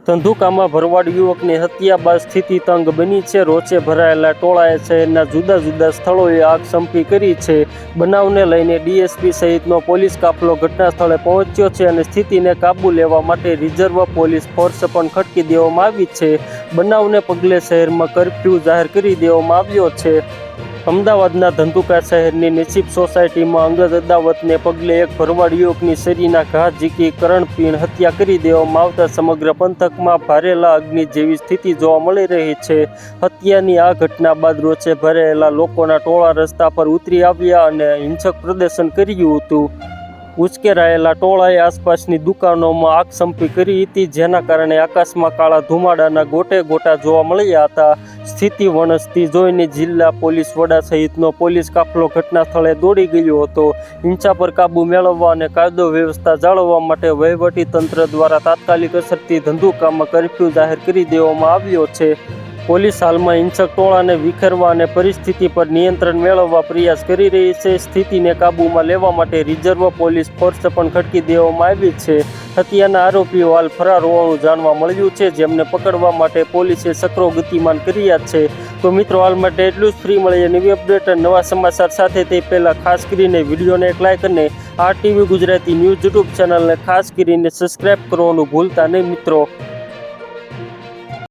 ધંધુકામાં ભરવાડ યુવકની હત્યા બાદ સ્થિતિ તંગ બની છે. રોષે ભરાયેલા ટોળાએ શહેરના જુદા જુદા સ્થળોએ આગ સંપી કરી છે. બનાવને લઈને ડીએસપી સહિતનો પોલીસ કાફલો ઘટના સ્થળે પહોંચ્યો છે અને સ્થિતિને કાબૂ લેવા માટે રિઝર્વ પોલીસ ફોર્સ પણ ખડકી દેવામાં આવી છે. બનાવને પગલે શહેરમાં કર્ફ્યુ જાહેર કરી દેવામાં આવ્યો છે. અમદાવાદના ધંધુકા શહેરની નસીબ સોસાયટીમાં અંગત અદાવતને પગલે એક ભરવાડ યુવકની શરીરના ઘા ઝીકી કરણપીણ હત્યા કરી દેવામાં આવતા સમગ્ર પંથકમાં ભારેલા અગ્નિ જેવી સ્થિતિ જોવા મળી રહી છે. હત્યાની આ ઘટના બાદ રોષે ભરાયેલા લોકોના ટોળા રસ્તા પર ઉતરી આવ્યા અને હિંસક પ્રદર્શન કર્યું હતું. ઉશ્કેરાયેલા ટોળાએ આસપાસની દુકાનોમાં આગ સંપી કરી હતી, જેના કારણે આકાશમાં કાળા ધુમાડાના ગોટે ગોટા જોવા મળ્યા હતા. સ્થિતિ વણસતી જોઈને જિલ્લા પોલીસ વડા સહિતનો પોલીસ કાફલો ઘટના સ્થળે દોડી ગયો હતો. હિંસા પર કાબૂ મેળવવા અને કાયદો વ્યવસ્થા જાળવવા માટે વહીવટી તંત્ર દ્વારા તાત્કાલિક અસરથી ધંધુકામાં કર્ફ્યુ જાહેર કરી દેવામાં આવ્યો છે. પોલીસ હાલમાં હિંસક ટોળાને વિખેરવા અને પરિસ્થિતિ પર નિયંત્રણ મેળવવા પ્રયાસ કરી રહી છે. સ્થિતિને કાબૂમાં લેવા માટે રિઝર્વ પોલીસ ફોર્સ પણ ખડકી દેવામાં આવી છે. હત્યાના આરોપીઓ હાલ ફરાર હોવાનું જાણવા મળ્યું છે, જેમને પકડવા માટે પોલીસે ચક્રો ગતિમાન કર્યા છે. તો મિત્રો, હાલ માટે એટલું જ. ફ્રી મળીએ નવી અપડેટ અને નવા સમાચાર સાથે. તે પહેલાં ખાસ કરીને વિડીયોને એક લાઇક અને RTV ગુજરાતી ન્યૂઝ યુટ્યુબ ચેનલને ખાસ કરીને સબસ્ક્રાઈબ કરવાનું ભૂલતા નહીં મિત્રો.